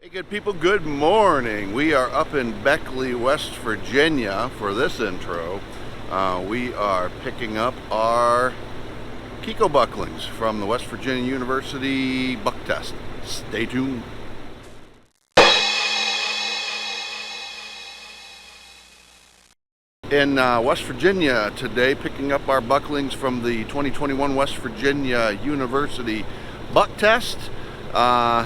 Hey good people, good morning. We are up in Beckley, West Virginia for this intro. We are picking up our Kiko bucklings from the West Virginia University buck test. Stay tuned. In West Virginia today, picking up our bucklings from the 2021 West Virginia University buck test.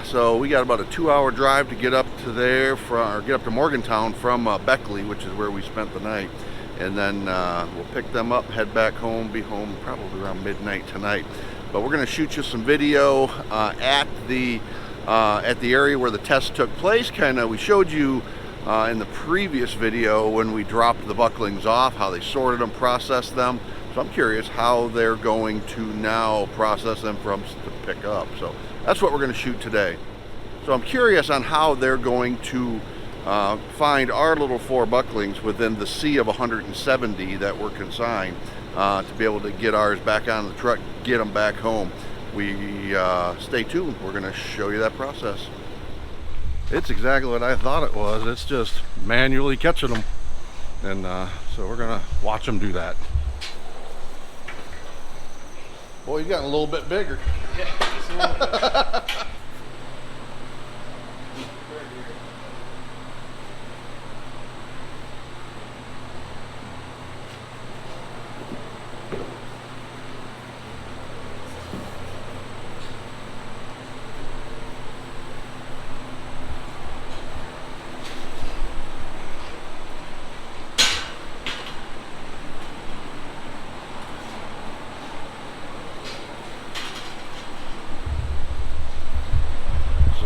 So we got about a 2-hour drive to get up to there, get up to Morgantown from Beckley, which is where we spent the night, and then we'll pick them up, head back home, be home probably around midnight tonight. But we're going to shoot you some video at the area where the test took place. We showed you in the previous video when we dropped the bucklings off, how they sorted them, processed them. So I'm curious how they're going to now process them for us to pick up. So that's what we're going to shoot today. So I'm curious on how they're going to find our little 4 bucklings within the sea of 170 that were consigned to be able to get ours back on the truck, get them back home. Stay tuned. We're going to show you that process. It's exactly what I thought it was. It's just manually catching them. And so we're going to watch them do that. Boy, he's gotten a little bit bigger. Yeah, just a little bit.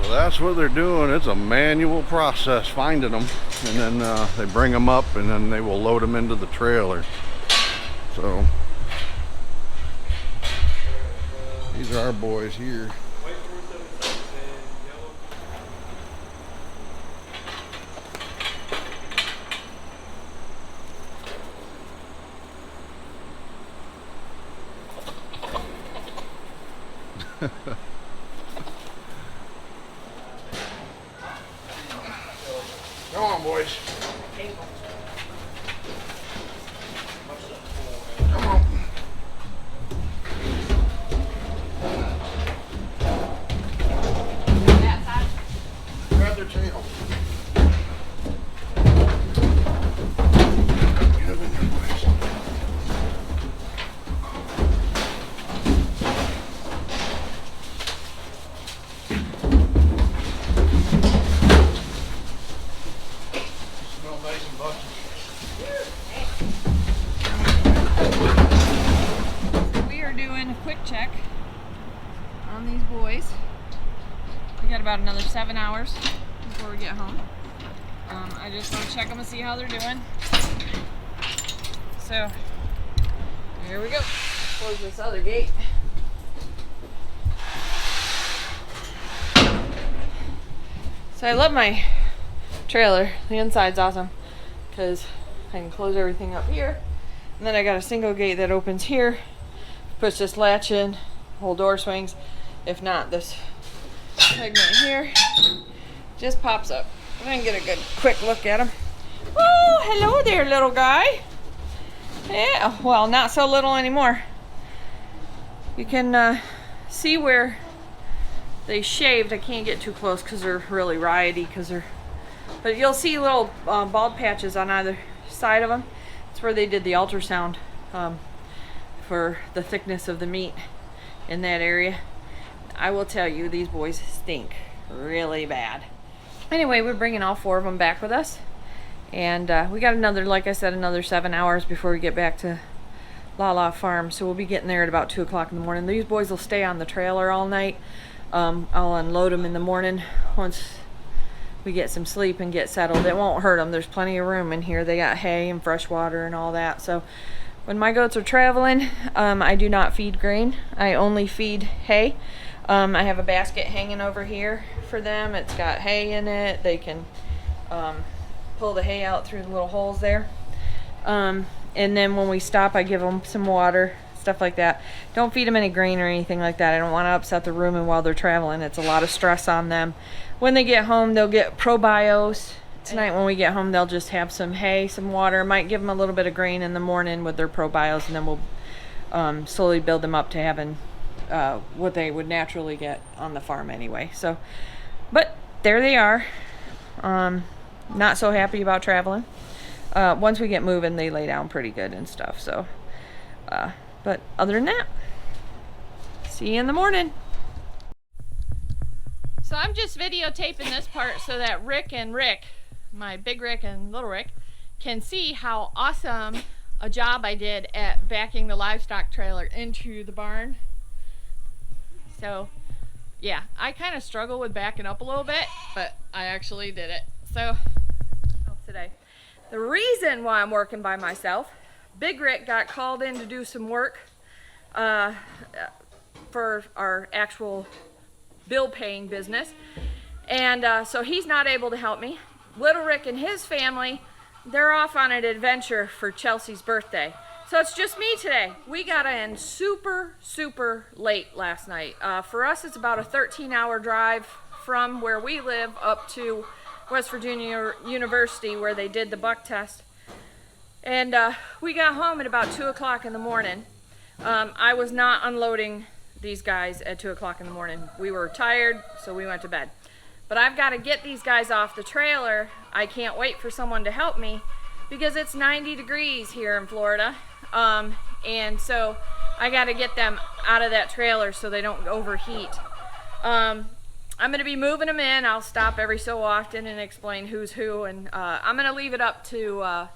That's what they're doing. It's a manual process finding them, and then they bring them up, and then they will load them into the trailer. So these are our boys here. Come on, boys. Come on. Grab their tail. Get up in there, boys. We are doing a quick check on these boys. We got about another 7 hours before we get home. I just want to check them and see how they're doing. So here we go. Close this other gate. So I love my trailer. The inside's awesome because I can close everything up here, and then I got a single gate that opens here, push this latch in, whole door swings. If not, this segment here just pops up. I can get a good quick look at him. Oh, hello there, little guy. Yeah, well, not so little anymore. You can see where they shaved. I can't get too close because they're really riety, but you'll see little bald patches on either side of them. That's where they did the ultrasound for the thickness of the meat in that area. I will tell you, these boys stink really bad. Anyway, we're bringing all 4 of them back with us, and we got another, like I said, another 7 hours before we get back to LaLa farm. So we'll be getting there at about 2 o'clock in the morning. These boys will stay on the trailer all night. I'll unload them in the morning once we get some sleep and get settled. It won't hurt them. There's plenty of room in here. They got hay and fresh water and all that. So when my goats are traveling, I do not feed grain. I only feed hay. I have a basket hanging over here for them. It's got hay in it. They can pull the hay out through the little holes there. And then when we stop, I give them some water. stuff like that. Don't feed them any grain or anything like that. I don't want to upset the rumen while they're traveling. It's a lot of stress on them. When they get home, they'll get probios. Tonight when we get home, they'll just have some hay, some water. Might give them a little bit of grain in the morning with their probios, and then we'll slowly build them up to having what they would naturally get on the farm anyway. So, but there they are. Not so happy about traveling. Once we get moving, they lay down pretty good and stuff. So, but other than that, see you in the morning. So I'm just videotaping this part so that Rick, my big Rick and little Rick, can see how awesome a job I did at backing the livestock trailer into the barn. So yeah, I kind of struggle with backing up a little bit, but I actually did it. So today, the reason why I'm working by myself, Big Rick got called in to do some work for our actual bill paying business, and so he's not able to help me. Little Rick and his family, they're off on an adventure for Chelsea's birthday. So it's just me today. We got in super late last night. For us, it's about a 13-hour drive from where we live up to West Virginia University where they did the buck test. And we got home at about 2 o'clock in the morning. I was not unloading these guys at 2 o'clock in the morning. We were tired, so we went to bed. But I've got to get these guys off the trailer. I can't wait for someone to help me because it's 90 degrees here in Florida. And so I got to get them out of that trailer so they don't overheat. I'm going to be moving them in. I'll stop every so often and explain who's who. And I'm going to leave it up to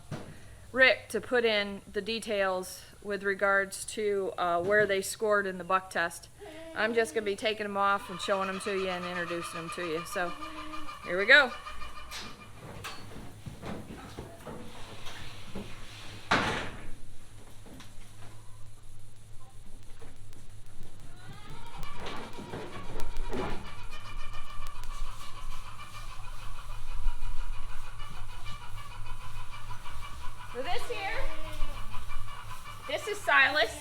Rick to put in the details with regards to where they scored in the buck test. I'm just going to be taking them off and showing them to you and introducing them to you. So here we go. So this is Silas.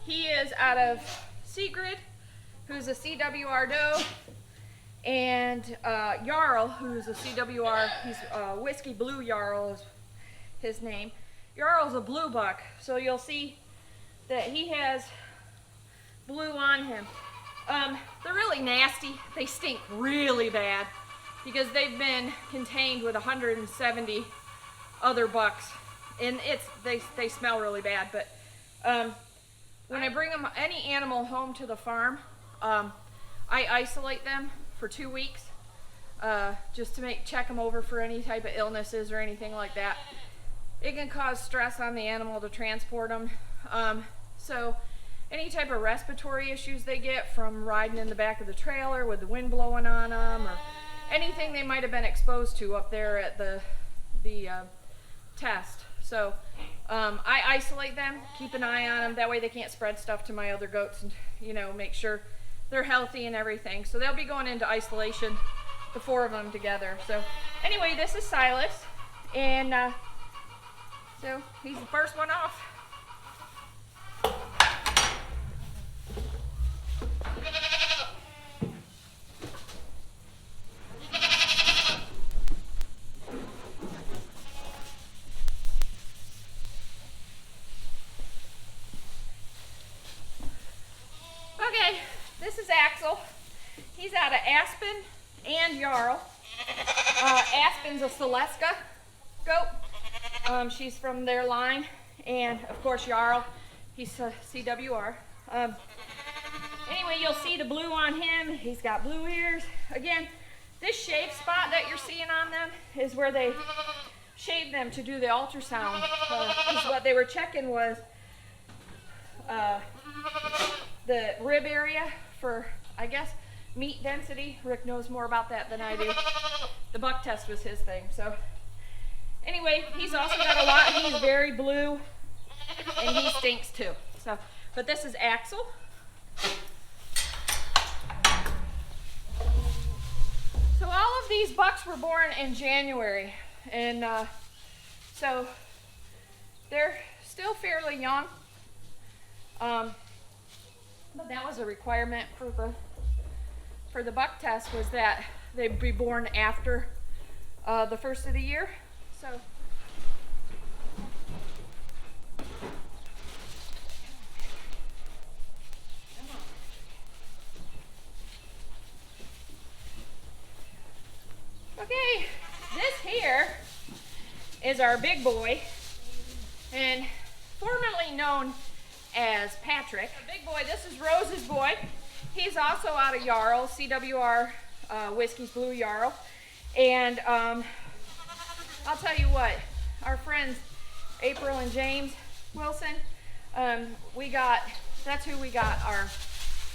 He is out of Sigrid, who's a CWR doe, and Jarl, who's a CWR, he's Whiskey Blue Jarl is his name. Jarl's a blue buck, so you'll see that he has blue on him. They're really nasty. They stink really bad because they've been contained with 170 other bucks, and they smell really bad. But when I bring them, any animal home to the farm, I isolate them for 2 weeks just to check them over for any type of illnesses or anything like that. It can cause stress on the animal to transport them. So any type of respiratory issues they get from riding in the back of the trailer with the wind blowing on them, or anything they might have been exposed to up there at the test. So I isolate them, keep an eye on them, that way they can't spread stuff to my other goats, and make sure they're healthy and everything. So they'll be going into isolation, the 4 of them together. So anyway, this is Silas, and so he's the first one off. Okay, this is Axel. He's out of Aspen and Jarl. Aspen's a Saleska goat. She's from their line. And of course Jarl, he's a CWR. Anyway, you'll see the blue on him. He's got blue ears. Again, this shave spot that you're seeing on them is where they shaved them to do the ultrasound. Because what they were checking was the rib area for, I guess, meat density. Rick knows more about that than I do. The buck test was his thing. So anyway, he's also got a lot. He's very blue, and he stinks too. So, but this is Axel. So all of these bucks were born in January, and so they're still fairly young. But that was a requirement for the buck test, was that they be born after the first of the year. So okay, this here is our big boy, and formerly known as Patrick. The big boy, this is Rose's boy. He's also out of Jarl, CWR Whiskey's Blue Jarl. And I'll tell you what, our friends April and James Wilson, that's who we got our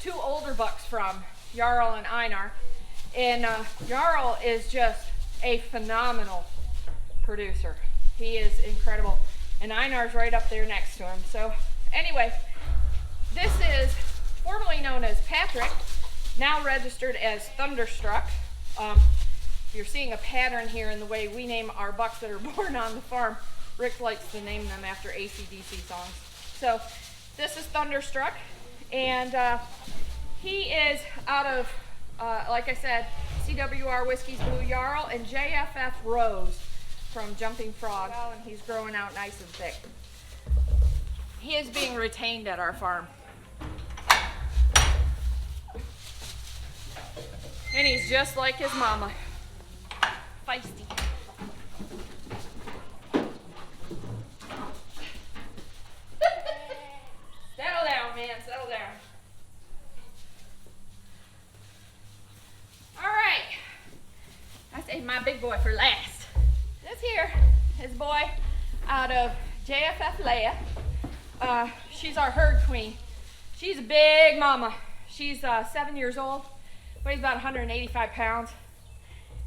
2 older bucks from, Jarl and Einar. And Jarl is just a phenomenal producer. He is incredible. And Einar's right up there next to him. So anyway, this is formerly known as Patrick, now registered as Thunderstruck. You're seeing a pattern here in the way we name our bucks that are born on the farm. Rick likes to name them after AC/DC songs. So this is Thunderstruck, and he is out of, like I said, CWR Whiskey's Blue Jarl and JFF Rose from Jumping Frog. And he's growing out nice and thick. He is being retained at our farm. And he's just like his mama. Feisty. Settle down, man, settle down. All right, I saved my big boy for last. This here is boy out of JFF LaLa. She's our herd queen. She's a big mama. She's 7 years old, weighs about 185 pounds.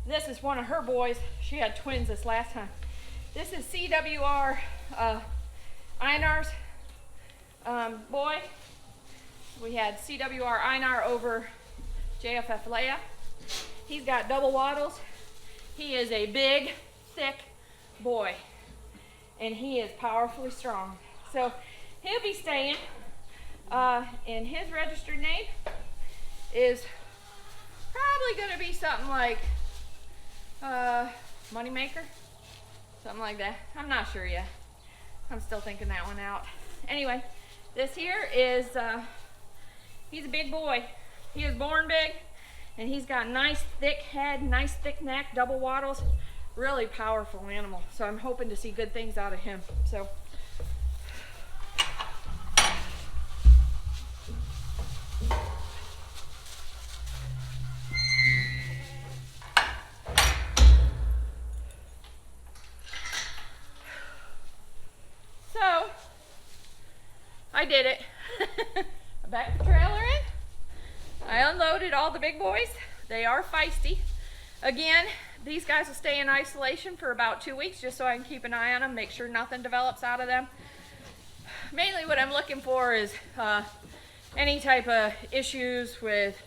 This is one of her boys. She had twins this last time. This is CWR Einar's boy. We had CWR Einar over JFF LaLa. He's got double wattles. He is a big, thick boy, and he is powerfully strong. So he'll be staying, and his registered name is probably gonna be something like Moneymaker, something like that. I'm not sure yet. I'm still thinking that one out. Anyway, this here is, he's a big boy. He was born big, and he's got nice thick head, nice thick neck, double wattles, really powerful animal. So I'm hoping to see good things out of him. So. So, I did it. I backed the trailer in. I unloaded all the big boys. They are feisty. Again, these guys will stay in isolation for about 2 weeks just so I can keep an eye on them, make sure nothing develops out of them. Mainly what I'm looking for is any type of issues with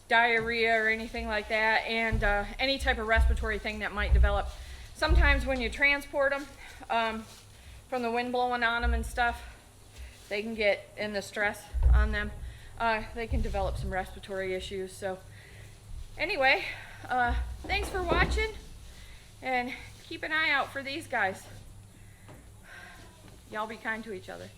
diarrhea or anything like that, and any type of respiratory thing that might develop. Sometimes when you transport them, from the wind blowing on them and stuff, they can get in the stress on them. They can develop some respiratory issues. So anyway, thanks for watching, and keep an eye out for these guys. Y'all be kind to each other.